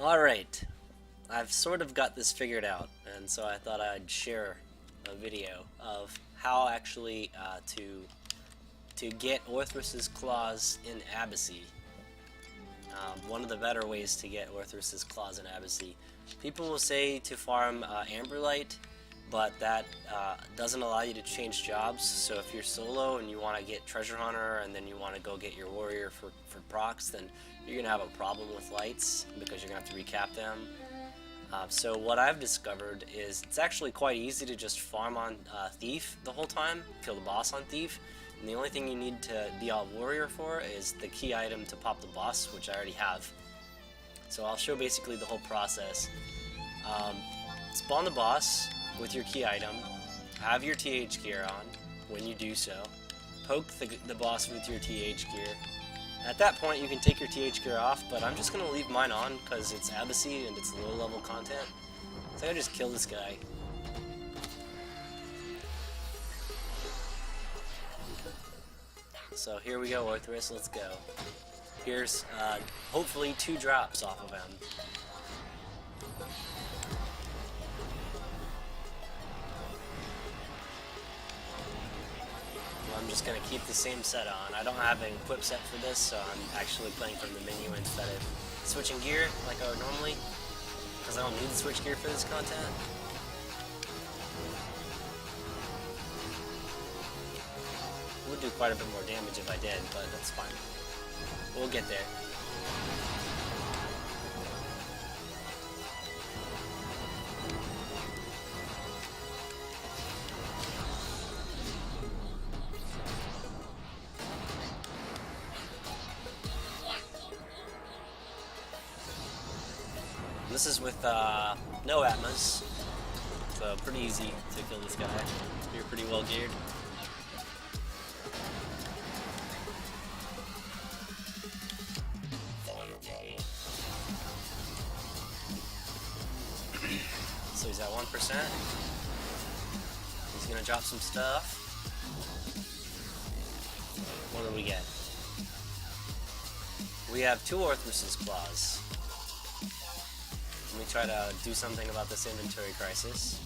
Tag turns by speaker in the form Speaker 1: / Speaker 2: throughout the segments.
Speaker 1: Alright, I've sort of got this figured out, and so I thought I'd share a video of how actually to get Orthrus's claws in Abyssea. One of the better ways to get Orthrus's claws in Abyssea. People will say to farm Amberlight, but that doesn't allow you to change jobs. So if you're solo and you want to get Treasure Hunter and then you want to go get your warrior for procs, then you're going to have a problem with lights because you're going to have to recap them. So what I've discovered is it's actually quite easy to just farm on Thief the whole time, kill the boss on Thief, and the only thing you need to be a warrior for is the key item to pop the boss, which I already have. So I'll show basically the whole process. Spawn the boss with your key item, have your TH gear on when you do so, poke the boss with your TH gear. At that point you can take your TH gear off, but I'm just going to leave mine on because it's Abyssea and it's low level content. So I just kill this guy. So here we go, Orthrus, let's go. Here's hopefully 2 drops off of him. I'm just going to keep the same set on. I don't have an equip set for this, so I'm actually playing from the menu instead of switching gear like I would normally, because I don't need to switch gear for this content. It would do quite a bit more damage if I did, but that's fine. We'll get there. This is with no Atmas, so pretty easy to kill this guy. You're pretty well geared. So he's at 1%. He's gonna drop some stuff. What do we get? We have 2 Orthrus's claws. Let me try to do something about this inventory crisis.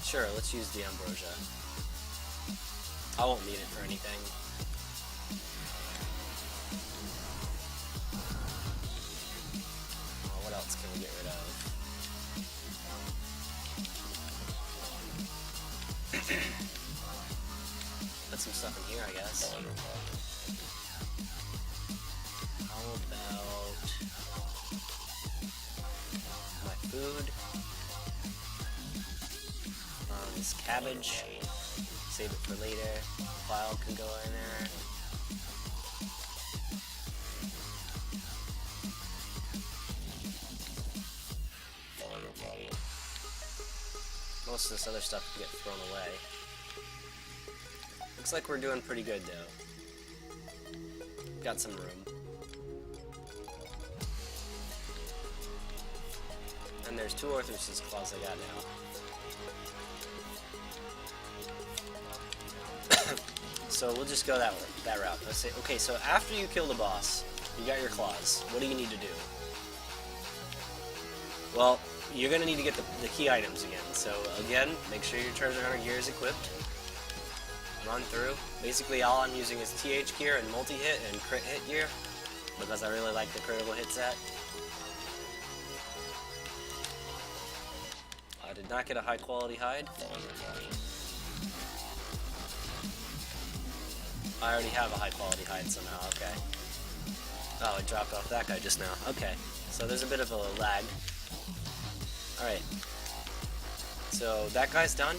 Speaker 1: Sure, let's use the Ambrosia. I won't need it for anything. What else can we get rid of? Put some stuff in here, I guess. How about my food? This cabbage. Save it for later. File can go in there. Most of this other stuff can get thrown away. Looks like we're doing pretty good though. Got some room. And there's 2 Orthrus's claws I got now. So we'll just go that route. Let's say, okay, so after you kill the boss, you got your claws. What do you need to do? Well, you're going to need to get the key items again. So again, make sure your Treasure Hunter gear is equipped. Run through. Basically all I'm using is TH gear and multi-hit and crit hit gear, because I really like the critical hit set. I did not get a high quality hide. I already have a high quality hide somehow, okay. Oh, it dropped off that guy just now. Okay, so there's a bit of a lag. Alright. So that guy's done.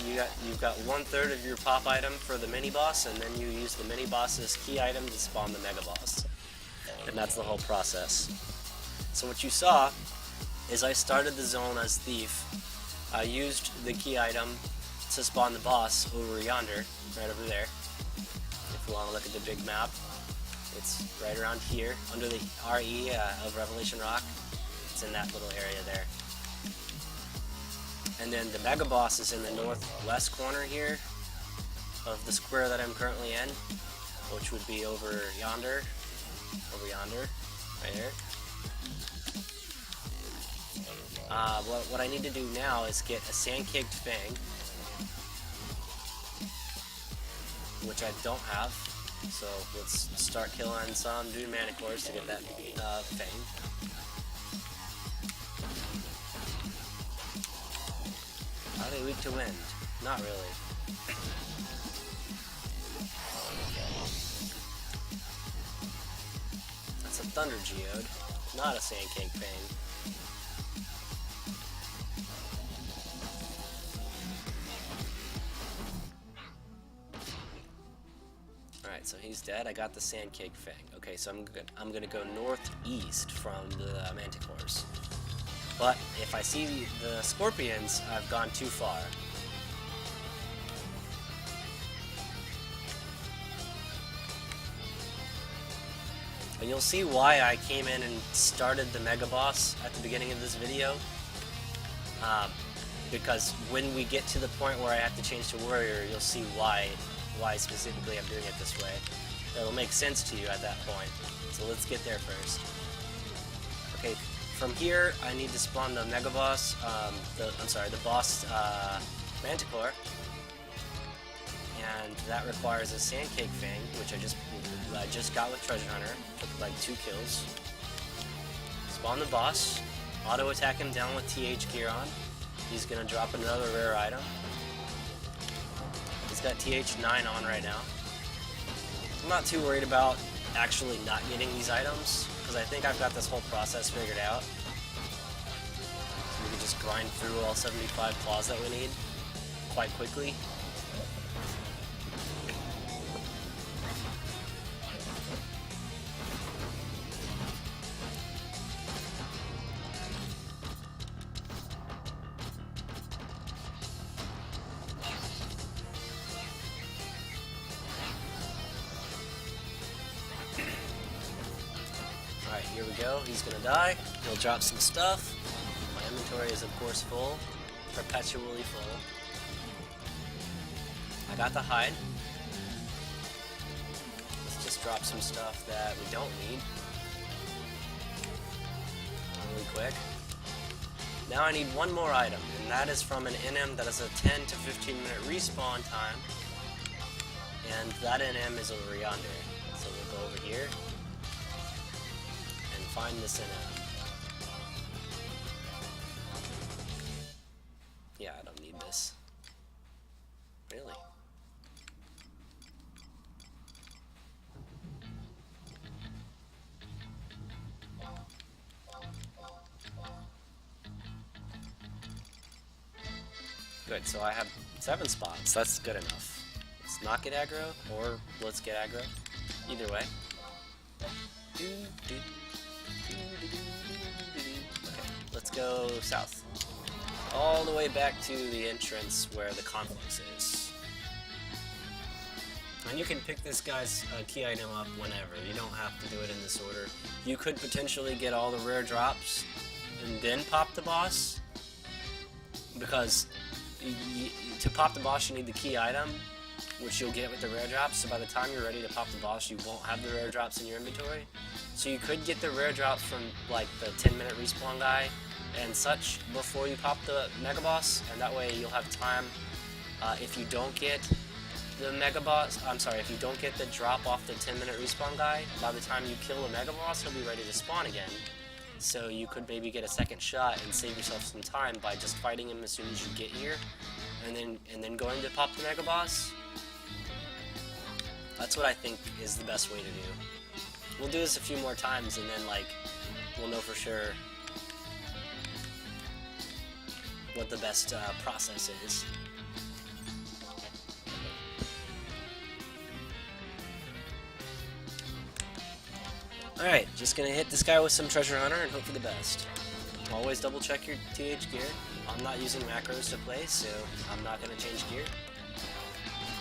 Speaker 1: You've got 1/3 of your pop item for the mini boss, and then you use the mini boss's key item to spawn the mega boss. And that's the whole process. So what you saw is I started the zone as Thief. I used the key item to spawn the boss over yonder, right over there. If you want to look at the big map, it's right around here, under the RE of Revelation Rock. It's in that little area there. And then the mega boss is in the northwest corner here of the square that I'm currently in. which would be over yonder, right here. What I need to do now is get a sand-caked fang, which I don't have. So let's start killing some dude manticores to get that fang. Are they weak to wind? Not really. That's a thunder geode, not a sandcake fang. Alright, so he's dead. I got the sandcake fang. Okay, so I'm gonna go northeast from the manticores. But if I see the scorpions, I've gone too far. And you'll see why I came in and started the mega boss at the beginning of this video. Because when we get to the point where I have to change to warrior, you'll see why specifically I'm doing it this way. It'll make sense to you at that point. So let's get there first. Okay, from here I need to spawn the mega boss, the boss manticore. And that requires a sandcake fang, which I just got with Treasure Hunter. Took like 2 kills. Spawn the boss. Auto attack him down with TH gear on. He's gonna drop another rare item. He's got TH9 on right now. I'm not too worried about actually not getting these items, because I think I've got this whole process figured out. So we can just grind through all 75 claws that we need quite quickly. Alright, here we go. He's gonna die. He'll drop some stuff. My inventory is of course full. Perpetually full. I got the hide. Let's just drop some stuff that we don't need. Really quick. Now I need one more item, and that is from an NM that has a 10 to 15 minute respawn time. And that NM is over yonder. So we'll go over here and find this NM. Yeah, I don't need this. Really? Good, so I have 7 spots. That's good enough. Let's not get aggro, or let's get aggro. Either way. Okay, let's go south. All the way back to the entrance where the conflicts is. And you can pick this guy's key item up whenever. You don't have to do it in this order. You could potentially get all the rare drops and then pop the boss. Because to pop the boss you need the key item, which you'll get with the rare drops. So by the time you're ready to pop the boss, you won't have the rare drops in your inventory. So you could get the rare drops from like the 10-minute respawn guy and such before you pop the mega boss, and that way you'll have time. If you don't get the mega boss, if you don't get the drop off the 10-minute respawn guy, by the time you kill the mega boss, he'll be ready to spawn again. So you could maybe get a second shot and save yourself some time by just fighting him as soon as you get here, and then going to pop the mega boss. That's what I think is the best way to do. We'll do this a few more times, and then like we'll know for sure what the best process is. Alright, just gonna hit this guy with some Treasure Hunter and hope for the best. Always double check your TH gear. I'm not using macros to play, so I'm not gonna change gear.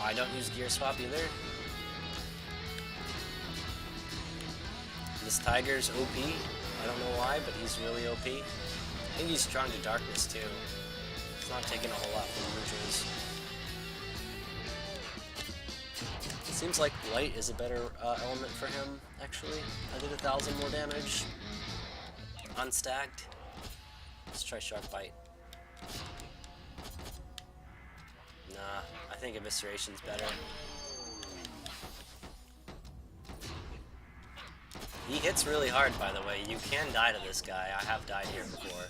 Speaker 1: I don't use gear swap either. This tiger's OP. I don't know why, but he's really OP. I think he's strong to darkness too. It's not taking a whole lot from Rudras. Seems like light is a better element for him, actually. I did 1,000 more damage. Unstacked. Let's try Shark Bite. Nah, I think Evisceration's better. He hits really hard, by the way. You can die to this guy. I have died here before.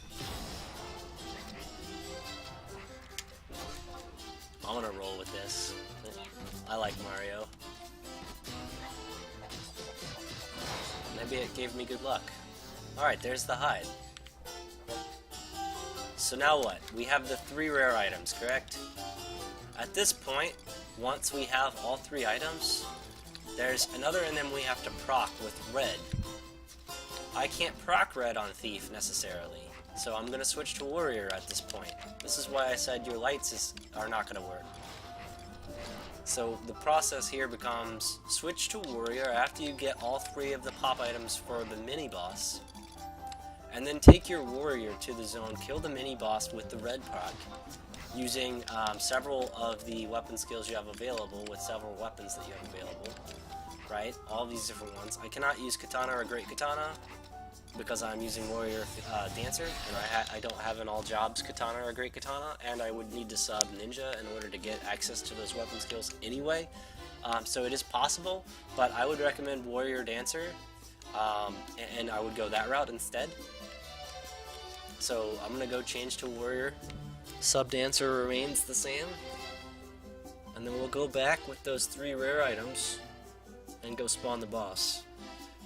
Speaker 1: I'm gonna roll with this. I like Mario. Maybe it gave me good luck. Alright, there's the hide. So now what? We have the 3 rare items, correct? At this point, once we have all 3 items, there's another and then we have to proc with red. I can't proc red on Thief necessarily, so I'm going to switch to Warrior at this point. This is why I said your lights are not going to work. So the process here becomes switch to Warrior after you get all 3 of the pop items for the mini-boss, and then take your Warrior to the zone, kill the mini-boss with the red proc, using several of the weapon skills you have available with several weapons that you have available, right? All these different ones. I cannot use Katana or Great Katana because I'm using Warrior Dancer, and I don't have an all jobs Katana or Great Katana, and I would need to sub Ninja in order to get access to those weapon skills anyway. So it is possible, but I would recommend Warrior Dancer, and I would go that route instead. So I'm gonna go change to Warrior. Sub Dancer remains the same, and then we'll go back with those 3 rare items and go spawn the boss.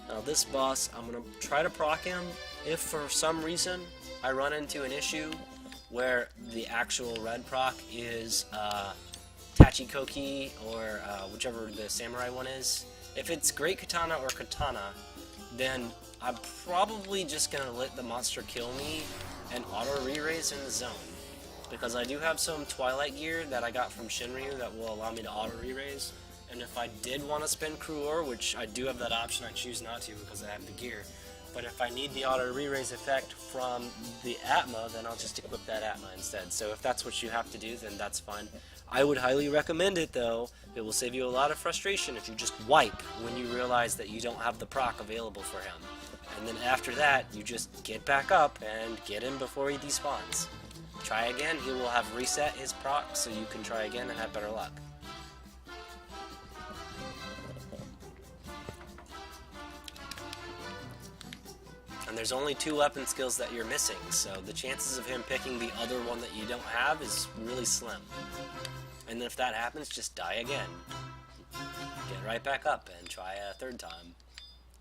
Speaker 1: Now this boss, I'm going to try to proc him. If for some reason I run into an issue where the actual red proc is Tachikoki or whichever the samurai one is, if it's Great Katana or Katana, then I'm probably just going to let the monster kill me and auto re-raise in the zone. Because I do have some Twilight gear that I got from Shinryu that will allow me to auto re-raise. And if I did want to spend Cruor, which I do have that option, I choose not to because I have the gear. But if I need the auto re-raise effect from the Atma, then I'll just equip that Atma instead. So if that's what you have to do, then that's fine. I would highly recommend it though. It will save you a lot of frustration if you just wipe when you realize that you don't have the proc available for him. And then after that, you just get back up and get him before he despawns. Try again, he will have reset his proc, so you can try again and have better luck. And there's only 2 weapon skills that you're missing, so the chances of him picking the other one that you don't have is really slim. And then if that happens, just die again. Get right back up and try a 3rd time.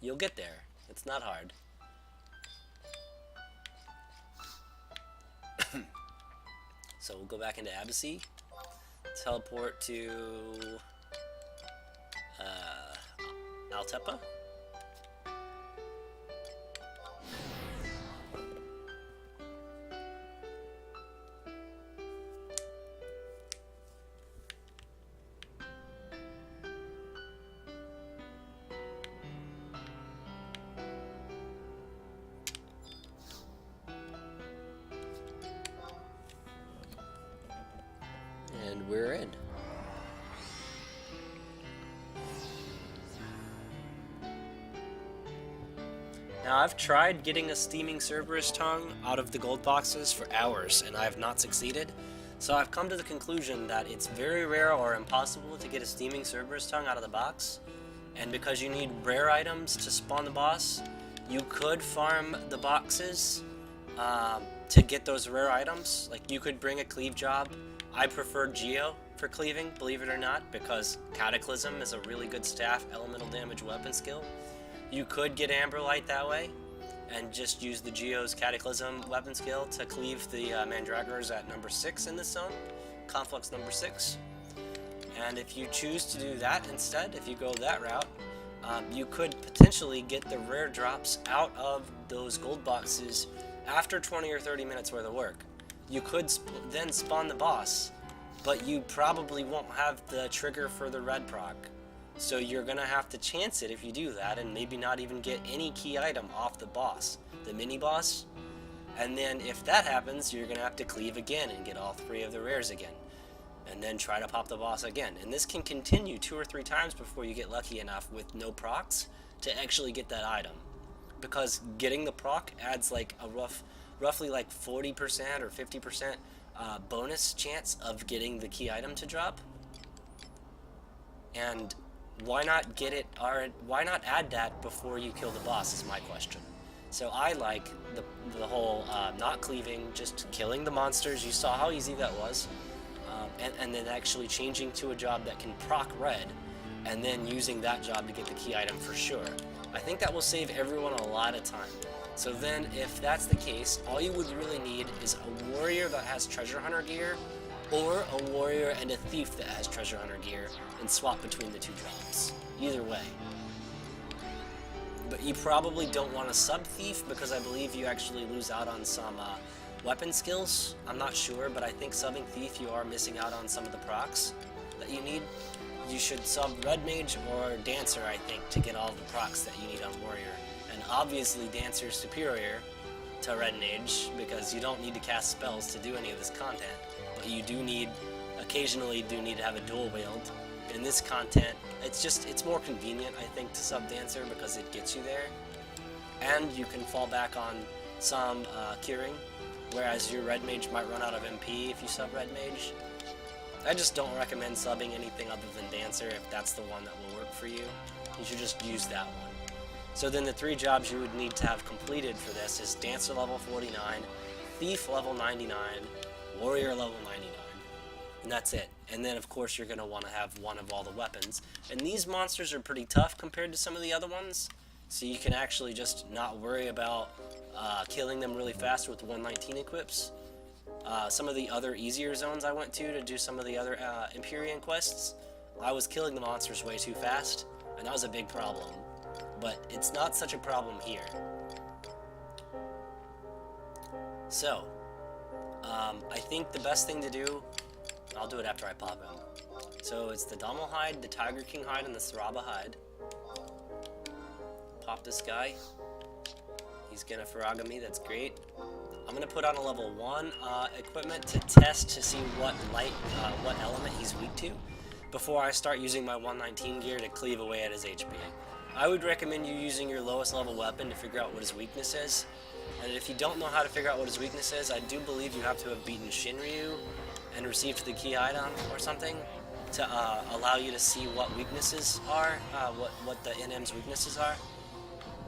Speaker 1: You'll get there. It's not hard. So we'll go back into Abyssea, teleport to Altepa. And we're in. Now I've tried getting a steaming Cerberus tongue out of the gold boxes for hours and I have not succeeded. So I've come to the conclusion that it's very rare or impossible to get a steaming Cerberus tongue out of the box. And because you need rare items to spawn the boss, you could farm the boxes to get those rare items. Like you could bring a cleave job. I prefer Geo for cleaving, believe it or not, because Cataclysm is a really good staff elemental damage weapon skill. You could get Amberlight that way, and just use the Geo's Cataclysm weapon skill to cleave the Mandragoras at number 6 in this zone, Conflux number 6. And if you choose to do that instead, if you go that route, you could potentially get the rare drops out of those gold boxes after 20 or 30 minutes worth of work. You could then spawn the boss, but you probably won't have the trigger for the red proc. So you're going to have to chance it if you do that and maybe not even get any key item off the boss, the mini boss. And then if that happens, you're going to have to cleave again and get all 3 of the rares again. and then try to pop the boss again. And this can continue 2 or 3 times before you get lucky enough with no procs to actually get that item. Because getting the proc adds like a roughly like 40% or 50% bonus chance of getting the key item to drop. And why not get it, or why not add that before you kill the boss is my question. So I like the whole not cleaving, just killing the monsters. You saw how easy that was. And then actually changing to a job that can proc red, and then using that job to get the key item for sure. I think that will save everyone a lot of time. So then, if that's the case, all you would really need is a warrior that has treasure hunter gear, or a warrior and a thief that has treasure hunter gear, and swap between the 2 jobs. Either way. But you probably don't want a sub thief, because I believe you actually lose out on some weapon skills. I'm not sure, but I think subbing thief you are missing out on some of the procs that you need. You should sub red mage or dancer, I think, to get all the procs that you need on warrior. And obviously dancer is superior to red mage, because you don't need to cast spells to do any of this content, but you do need, occasionally do need to have a dual wield. In this content, it's more convenient, I think, to sub dancer because it gets you there. And you can fall back on some curing, whereas your red mage might run out of MP if you sub red mage. I just don't recommend subbing anything other than dancer if that's the one that will work for you. You should just use that one. So then the 3 jobs you would need to have completed for this is dancer level 49, thief level 99, warrior level 99. And that's it. And then of course you're going to want to have one of all the weapons. And these monsters are pretty tough compared to some of the other ones. So you can actually just not worry about killing them really fast with 119 equips. Some of the other easier zones I went to do some of the other Empyrean quests, I was killing the monsters way too fast, and that was a big problem. But it's not such a problem here. So, I think the best thing to do, I'll do it after I pop him. So it's the Dommel hide, the Tiger King hide, and the Saraba hide. Pop this guy. He's gonna Faraga me, that's great. I'm gonna put on a level 1 equipment to test to see what what element he's weak to before I start using my 119 gear to cleave away at his HP. I would recommend you using your lowest level weapon to figure out what his weakness is. And if you don't know how to figure out what his weakness is, I do believe you have to have beaten Shinryu and received the key item or something to allow you to see what weaknesses are, what the NM's weaknesses are.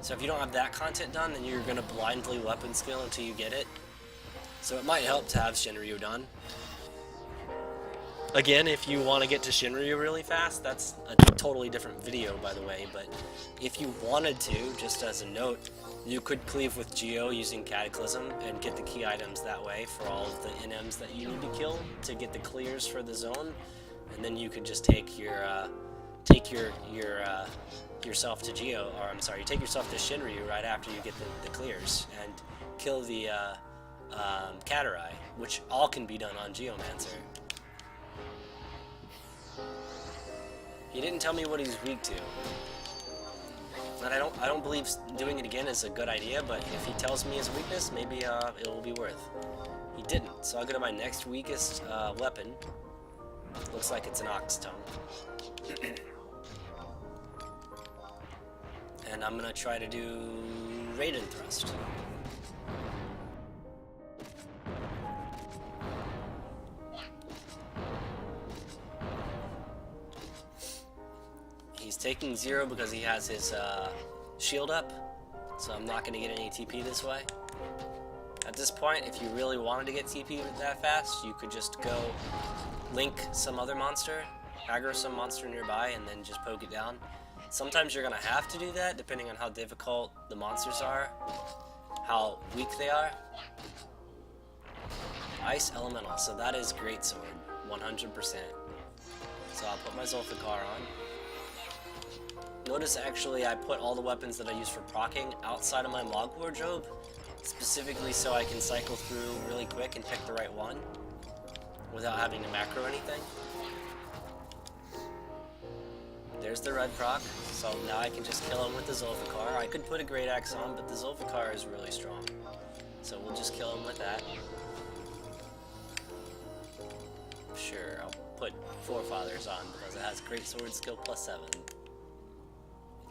Speaker 1: So if you don't have that content done, then you're going to blindly weapon skill until you get it. So it might help to have Shinryu done. Again, if you want to get to Shinryu really fast, that's a totally different video, by the way, but if you wanted to, just as a note, you could cleave with Geo using Cataclysm and get the key items that way for all of the NMs that you need to kill to get the clears for the zone, and then you could just take yourself to Geo, or I'm sorry, take yourself to Shinryu right after you get the clears and kill the Katarai, which all can be done on Geomancer. He didn't tell me what he's weak to, and I don't believe doing it again is a good idea. But if he tells me his weakness, maybe it will be worth. He didn't, so I'll go to my next weakest weapon. Looks like it's an Ox Tongue. And I'm gonna try to do Raiden Thrust. He's taking 0 because he has his shield up, so I'm not gonna get any TP this way. At this point, if you really wanted to get TP that fast, you could just go link some other monster, aggro some monster nearby, and then just poke it down. Sometimes you're gonna have to do that, depending on how difficult the monsters are, how weak they are. Ice Elemental, so that is Greatsword, 100%. So I'll put my Zulfikar on. Notice actually I put all the weapons that I use for proccing outside of my log wardrobe, specifically so I can cycle through really quick and pick the right one without having to macro anything. There's the red proc, so now I can just kill him with the Zulfikar. I could put a Great Axe on, but the Zulfikar is really strong. So we'll just kill him with that. Sure, put Forefathers on because it has great sword skill +7.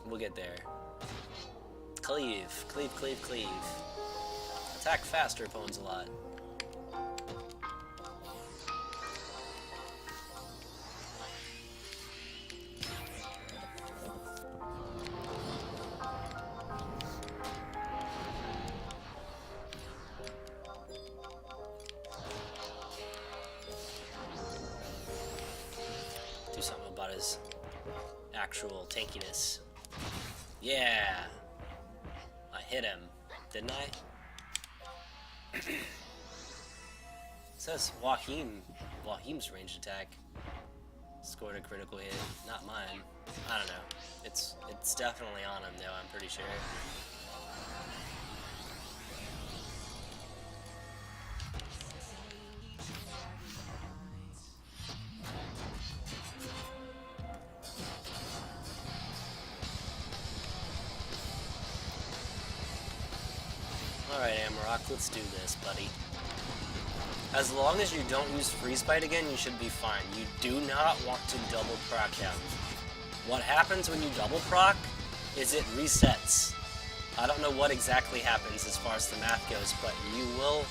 Speaker 1: We'll get there. Cleave, cleave, cleave, cleave. Attack faster, Pwnsalot. Do something about his actual tankiness. Yeah! I hit him, didn't I? It says Wahim's ranged attack scored a critical hit, not mine. I don't know. It's definitely on him though, I'm pretty sure. Alright, Amarok, let's do this, buddy. As long as you don't use Freeze Bite again, you should be fine. You do not want to double proc him. What happens when you double proc is it resets. I don't know what exactly happens as far as the math goes, but you will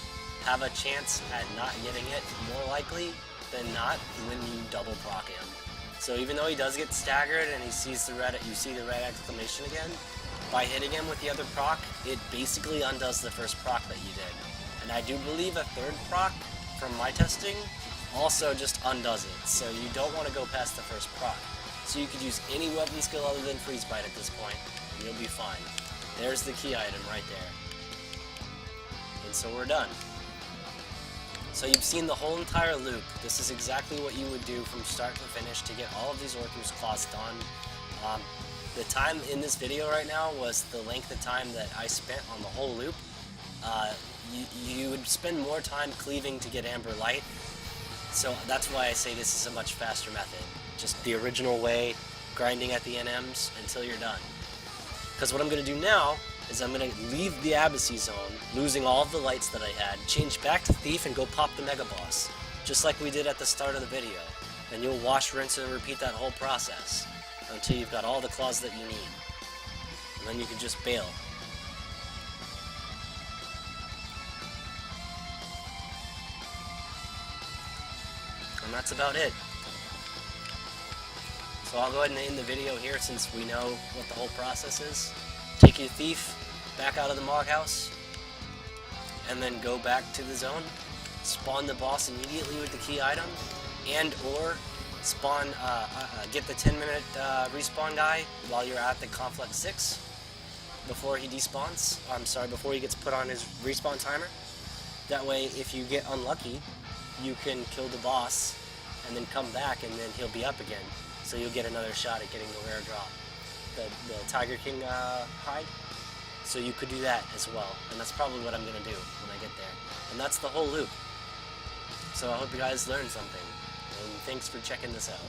Speaker 1: have a chance at not getting it more likely than not when you double proc him. So even though he does get staggered and he sees you see the red exclamation again, by hitting him with the other proc, it basically undoes the first proc that you did. And I do believe a third proc, from my testing, also just undoes it. So you don't want to go past the first proc. So you could use any weapon skill other than Freeze Bite at this point, and you'll be fine. There's the key item right there. And so we're done. So you've seen the whole entire loop. This is exactly what you would do from start to finish to get all of these Orthrus claws done. The time in this video right now was the length of time that I spent on the whole loop. You would spend more time cleaving to get Amber Light, so that's why I say this is a much faster method. Just the original way, grinding at the NMs until you're done. Because what I'm going to do now is I'm going to leave the Abyssea zone, losing all of the lights that I had, change back to Thief and go pop the Mega Boss, just like we did at the start of the video. And you'll wash, rinse, and repeat that whole process until you've got all the claws that you need. And then you can just bail. And that's about it. So I'll go ahead and end the video here since we know what the whole process is. Take your Thief back out of the Mog House, and then go back to the zone. Spawn the boss immediately with the key item, and or spawn, get the 10-minute respawn guy while you're at the Complex 6 before he despawns. Before he gets put on his respawn timer. That way, if you get unlucky, you can kill the boss and then come back and then he'll be up again. So you'll get another shot at getting the rare drop. The Tiger King hide. So you could do that as well. And that's probably what I'm going to do when I get there. And that's the whole loop. So I hope you guys learned something. And thanks for checking this out.